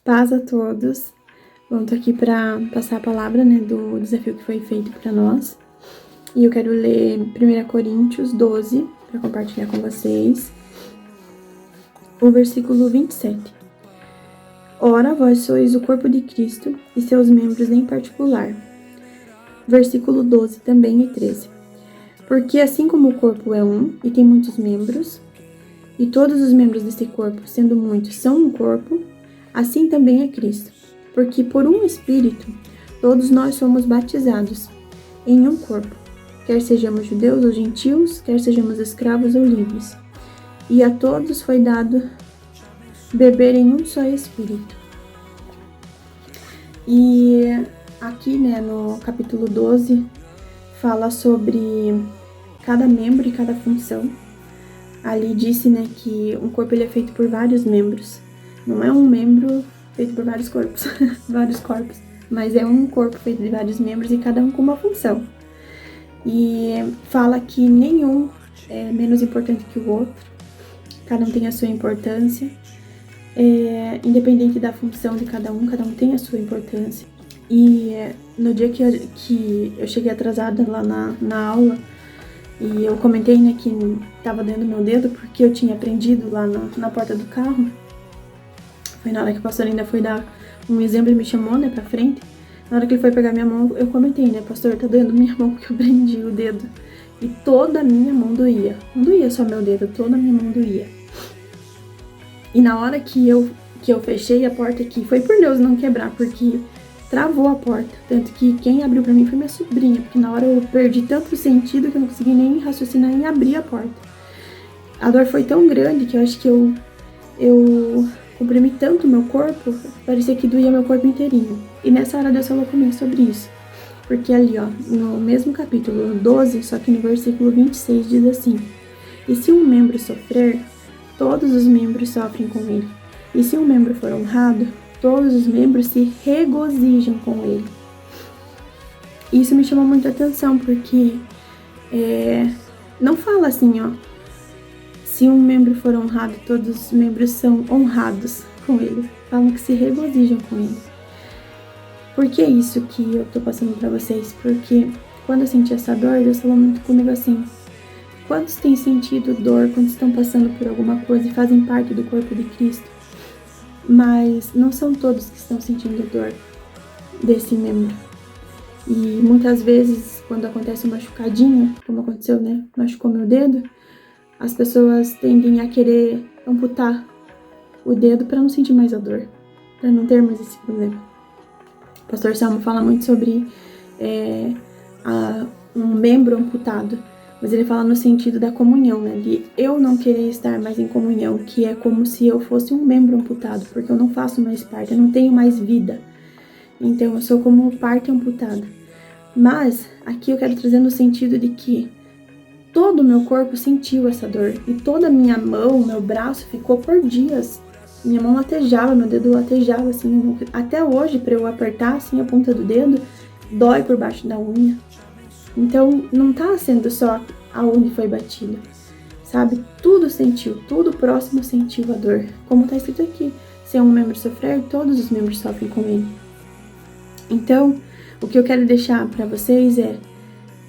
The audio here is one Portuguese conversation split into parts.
Paz a todos. Bom, tô aqui para passar a palavra, do desafio que foi feito para nós. E eu quero ler 1 Coríntios 12 para compartilhar com vocês. O versículo 27. Ora, vós sois o corpo de Cristo e seus membros em particular. Versículo 12 também e 13. Porque assim como o corpo é um e tem muitos membros, e todos os membros desse corpo, sendo muitos, são um corpo, assim também é Cristo. Porque por um Espírito, todos nós somos batizados em um corpo, quer sejamos judeus ou gentios, quer sejamos escravos ou livres. E a todos foi dado beber em um só Espírito. E aqui, no capítulo 12, fala sobre cada membro e cada função. Ali disse, que um corpo ele é feito por vários membros. Não é um membro feito por vários corpos, vários corpos, mas é um corpo feito de vários membros e cada um com uma função. E fala que nenhum é menos importante que o outro, cada um tem a sua importância, independente da função de cada um tem a sua importância. E no dia que eu cheguei atrasada lá na aula, e eu comentei, que tava doendo meu dedo porque eu tinha prendido lá na porta do carro. Foi na hora que o pastor ainda foi dar um exemplo e me chamou, pra frente. Na hora que ele foi pegar minha mão, eu comentei, pastor, tá doendo minha mão porque eu prendi o dedo. E toda a minha mão doía. Não doía só meu dedo, toda a minha mão doía. E na hora que eu fechei a porta aqui, foi por Deus não quebrar, porque travou a porta. Tanto que quem abriu pra mim foi minha sobrinha, porque na hora eu perdi tanto sentido que eu não consegui nem raciocinar em abrir a porta. A dor foi tão grande que eu acho que eu comprimi tanto o meu corpo, parecia que doía meu corpo inteirinho. E nessa hora Deus falou comigo sobre isso. Porque ali, no mesmo capítulo 12, só que no versículo 26 diz assim: E se um membro sofrer, todos os membros sofrem com ele. E se um membro for honrado, todos os membros se regozijam com ele. Isso me chamou muita atenção, porque não fala assim, se um membro for honrado, todos os membros são honrados com ele. Falam que se regozijam com ele. Por que isso que eu tô passando pra vocês? Porque quando eu senti essa dor, Deus falou muito comigo assim: quantos têm sentido dor, quantos estão passando por alguma coisa e fazem parte do corpo de Cristo? Mas não são todos que estão sentindo dor desse membro. E muitas vezes, quando acontece um machucadinho, como aconteceu, machucou meu dedo, as pessoas tendem a querer amputar o dedo para não sentir mais a dor, para não ter mais esse problema. O pastor Salmo fala muito sobre um membro amputado, mas ele fala no sentido da comunhão, de eu não querer estar mais em comunhão, que é como se eu fosse um membro amputado, porque eu não faço mais parte, eu não tenho mais vida. Então eu sou como parte amputada. Mas aqui eu quero trazer no sentido de que todo o meu corpo sentiu essa dor, e toda a minha mão, meu braço ficou por dias. Minha mão latejava, meu dedo latejava, assim, até hoje, para eu apertar, assim, a ponta do dedo, dói por baixo da unha. Então, não tá sendo só aonde foi batido, sabe? Tudo sentiu, tudo próximo sentiu a dor. Como tá escrito aqui, se um membro sofrer, todos os membros sofrem com ele. Então, o que eu quero deixar para vocês é: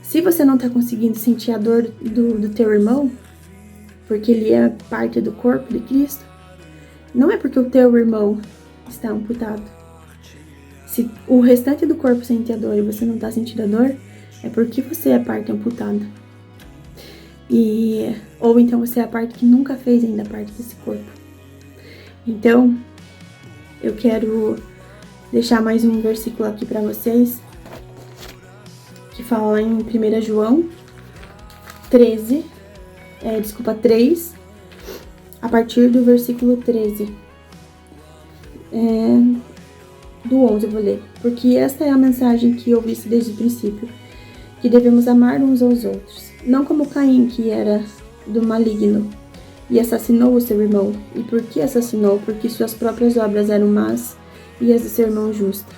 se você não tá conseguindo sentir a dor do teu irmão, porque ele é parte do corpo de Cristo, não é porque o teu irmão está amputado. Se o restante do corpo sente a dor e você não tá sentindo a dor, é porque você é a parte amputada. Ou então você é a parte que nunca fez ainda parte desse corpo. Então, eu quero deixar mais um versículo aqui para vocês, que fala lá em 1 João 3, a partir do versículo 13. Do 11 eu vou ler. Porque esta é a mensagem que eu ouvi desde o princípio, que devemos amar uns aos outros, não como Caim, que era do maligno e assassinou o seu irmão. E por que assassinou? Porque suas próprias obras eram más e as de seu irmão justa.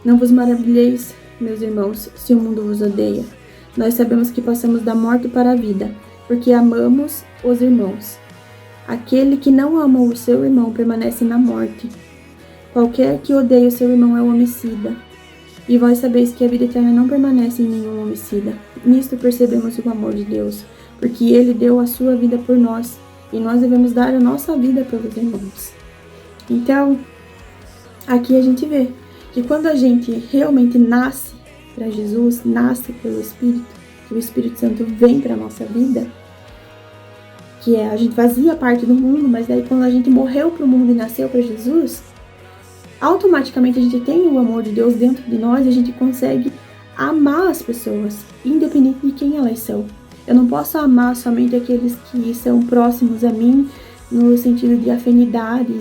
Não vos maravilheis, meus irmãos, se o mundo vos odeia. Nós sabemos que passamos da morte para a vida, porque amamos os irmãos. Aquele que não ama o seu irmão permanece na morte. Qualquer que odeie o seu irmão é um homicida. E vós sabeis que a vida eterna não permanece em nenhum homicida. Nisto percebemos o amor de Deus, porque Ele deu a sua vida por nós, e nós devemos dar a nossa vida pelos irmãos. Então, aqui a gente vê que quando a gente realmente nasce para Jesus, nasce pelo Espírito, que o Espírito Santo vem para a nossa vida, que a gente fazia parte do mundo, mas daí quando a gente morreu para o mundo e nasceu para Jesus, automaticamente a gente tem o amor de Deus dentro de nós e a gente consegue amar as pessoas, independente de quem elas são. Eu não posso amar somente aqueles que são próximos a mim, no sentido de afinidade,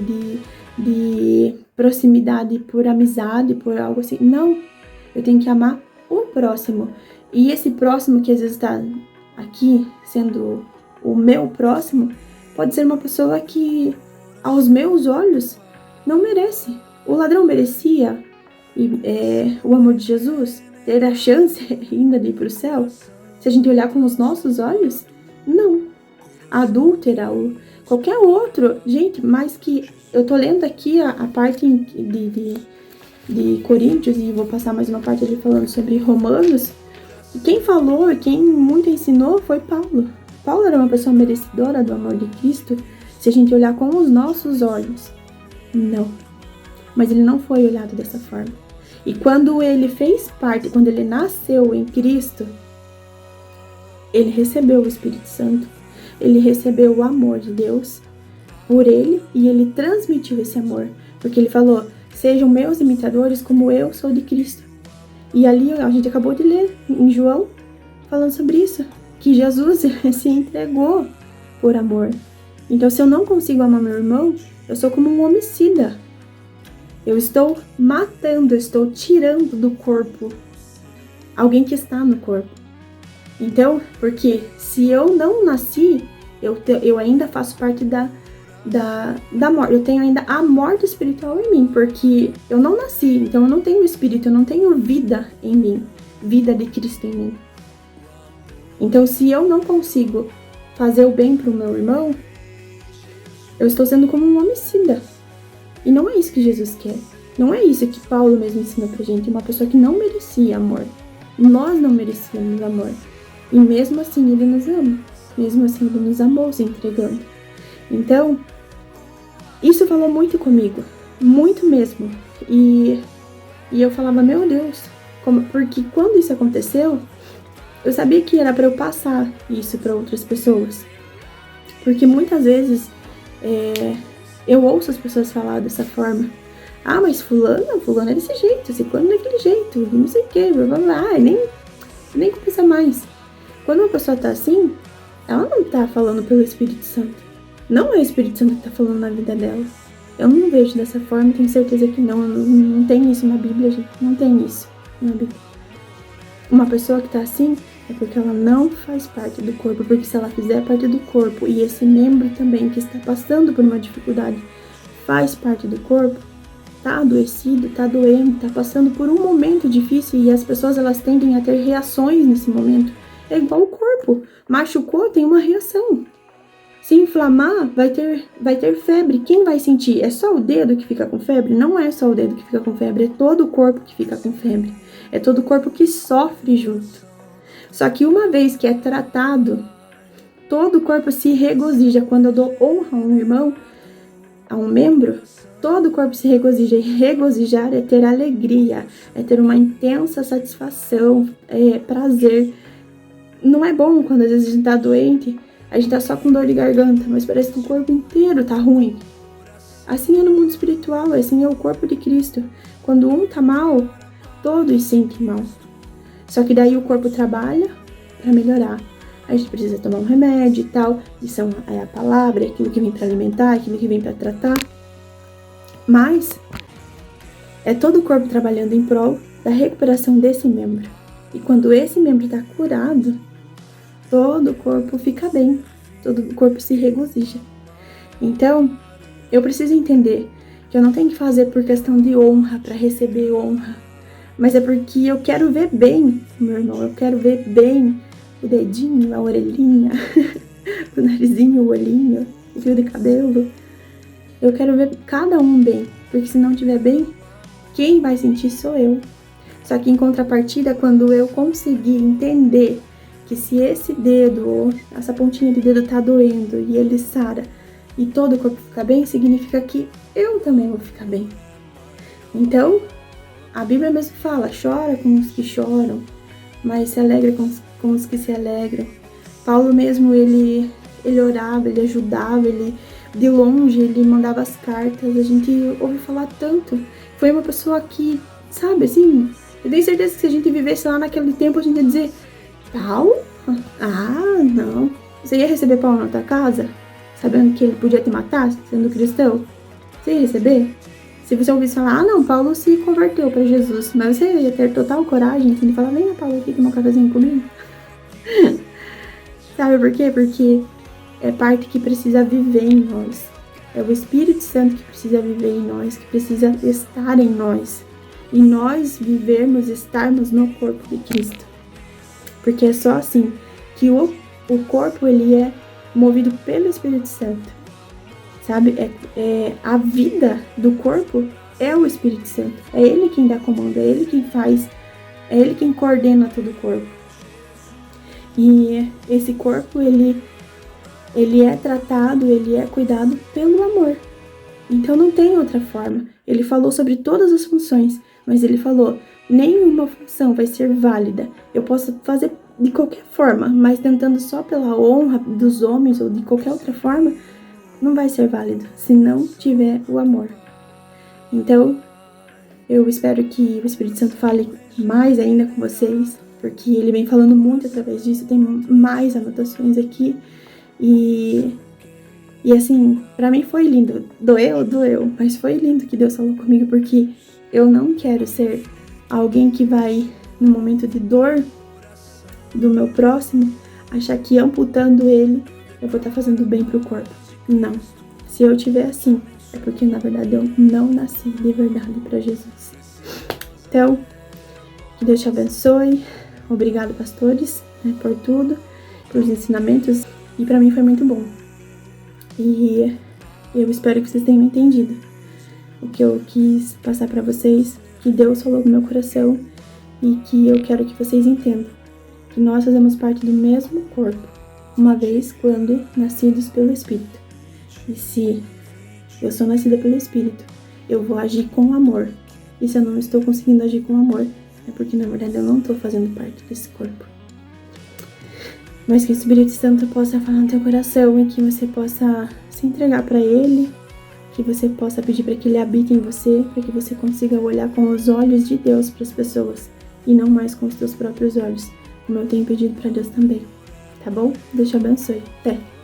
de proximidade por amizade, por algo assim. Não, eu tenho que amar o próximo. E esse próximo que às vezes está aqui, sendo o meu próximo, pode ser uma pessoa que, aos meus olhos, não merece. O ladrão merecia o amor de Jesus? Ter a chance ainda de ir para o céu? Se a gente olhar com os nossos olhos, não. A adúltera, qualquer outro, gente, mas que eu tô lendo aqui a parte de Coríntios, e vou passar mais uma parte ali falando sobre Romanos, e quem falou, quem muito ensinou foi Paulo. Paulo era uma pessoa merecedora do amor de Cristo, se a gente olhar com os nossos olhos. Não. Mas ele não foi olhado dessa forma. E quando ele fez parte, quando ele nasceu em Cristo, ele recebeu o Espírito Santo, ele recebeu o amor de Deus por ele e ele transmitiu esse amor. Porque ele falou, sejam meus imitadores como eu sou de Cristo. E ali a gente acabou de ler em João, falando sobre isso, que Jesus se entregou por amor. Então se eu não consigo amar meu irmão, eu sou como um homicida. Eu estou matando, eu estou tirando do corpo alguém que está no corpo. Então, porque se eu não nasci, eu ainda faço parte da morte. Eu tenho ainda a morte espiritual em mim, porque eu não nasci, então eu não tenho espírito, eu não tenho vida em mim, vida de Cristo em mim. Então, se eu não consigo fazer o bem para o meu irmão, eu estou sendo como um homicida. E não é isso que Jesus quer. Não é isso que Paulo mesmo ensinou pra gente. Uma pessoa que não merecia amor. Nós não merecíamos amor. E mesmo assim ele nos ama. Mesmo assim ele nos amou se entregando. Então, isso falou muito comigo. Muito mesmo. E eu falava, meu Deus. Porque quando isso aconteceu, eu sabia que era pra eu passar isso pra outras pessoas. Porque muitas vezes eu ouço as pessoas falar dessa forma. Ah, mas fulano é desse jeito, ciclano é daquele jeito, não sei o que, blá blá blá, nem compensa mais. Quando uma pessoa tá assim, ela não tá falando pelo Espírito Santo. Não é o Espírito Santo que tá falando na vida dela. Eu não vejo dessa forma, tenho certeza que não tem isso na Bíblia, gente, não tem isso na Bíblia. Uma pessoa que tá assim é porque ela não faz parte do corpo, porque se ela fizer parte do corpo e esse membro também que está passando por uma dificuldade faz parte do corpo, tá adoecido, tá doendo, tá passando por um momento difícil e as pessoas elas tendem a ter reações nesse momento. É igual o corpo, machucou, tem uma reação. Se inflamar, vai ter febre. Quem vai sentir? É só o dedo que fica com febre? Não é só o dedo que fica com febre, é todo o corpo que fica com febre. É todo o corpo que sofre junto. Só que uma vez que é tratado, todo o corpo se regozija. Quando eu dou honra a um irmão, a um membro, todo o corpo se regozija. E regozijar é ter alegria, é ter uma intensa satisfação, é prazer. Não é bom quando às vezes a gente tá doente, a gente tá só com dor de garganta, mas parece que o corpo inteiro tá ruim. Assim é no mundo espiritual, assim é o corpo de Cristo. Quando um tá mal, todos sentem mal. Só que daí o corpo trabalha para melhorar. A gente precisa tomar um remédio e tal. Isso é a palavra, é aquilo que vem para alimentar, é aquilo que vem para tratar. Mas é todo o corpo trabalhando em prol da recuperação desse membro. E quando esse membro está curado, todo o corpo fica bem. Todo o corpo se regozija. Então, eu preciso entender que eu não tenho que fazer por questão de honra, para receber honra. Mas é porque eu quero ver bem o meu irmão, eu quero ver bem o dedinho, a orelhinha, o narizinho, o olhinho, o fio de cabelo. Eu quero ver cada um bem. porque se não estiver bem, quem vai sentir sou eu. Só que em contrapartida, quando eu conseguir entender que se esse dedo, ou essa pontinha de dedo tá doendo e ele sara e todo o corpo fica bem, significa que eu também vou ficar bem. Então, a Bíblia mesmo fala, chora com os que choram, mas se alegra com os que se alegram. Paulo mesmo, ele orava, ele ajudava, ele de longe, ele mandava as cartas, a gente ouve falar tanto. Foi uma pessoa que, sabe, assim, eu tenho certeza que se a gente vivesse lá naquele tempo, a gente ia dizer, Paulo? Ah, não. Você ia receber Paulo na tua casa? Sabendo que ele podia te matar, sendo cristão? Você ia receber? Se você ouvisse falar, não, Paulo se converteu para Jesus, mas você ia ter total coragem assim, de falar, venha Paulo aqui tomar um cafezinho comigo? Sabe por quê? Porque é parte que precisa viver em nós. É o Espírito Santo que precisa viver em nós, que precisa estar em nós. E nós vivermos, estarmos no corpo de Cristo. Porque é só assim que o corpo ele é movido pelo Espírito Santo. Sabe? A vida do corpo é o Espírito Santo. É Ele quem dá comando, é Ele quem faz, é Ele quem coordena todo o corpo. E esse corpo, ele é tratado, ele é cuidado pelo amor. Então não tem outra forma. Ele falou sobre todas as funções, mas ele falou, nenhuma função vai ser válida. Eu posso fazer de qualquer forma, mas tentando só pela honra dos homens ou de qualquer outra forma, não vai ser válido se não tiver o amor. Então, eu espero que o Espírito Santo fale mais ainda com vocês, porque ele vem falando muito através disso, tem mais anotações aqui. E assim, pra mim foi lindo. Doeu, mas foi lindo que Deus falou comigo, porque eu não quero ser alguém que vai, no momento de dor do meu próximo, achar que amputando ele, eu vou estar fazendo bem pro corpo. Não. Se eu tiver assim, é porque na verdade eu não nasci de verdade pra Jesus. Então, que Deus te abençoe. Obrigado, pastores, por tudo, pelos ensinamentos. E pra mim foi muito bom. E eu espero que vocês tenham entendido o que eu quis passar pra vocês, que Deus falou no meu coração e que eu quero que vocês entendam que nós fazemos parte do mesmo corpo, uma vez quando nascidos pelo Espírito. E se eu sou nascida pelo Espírito, eu vou agir com amor. E se eu não estou conseguindo agir com amor, é porque na verdade eu não estou fazendo parte desse corpo. Mas que o Espírito Santo possa falar no teu coração e que você possa se entregar para Ele, que você possa pedir para que Ele habite em você, para que você consiga olhar com os olhos de Deus para as pessoas e não mais com os teus próprios olhos, como eu tenho pedido para Deus também. Tá bom? Deus te abençoe. Até!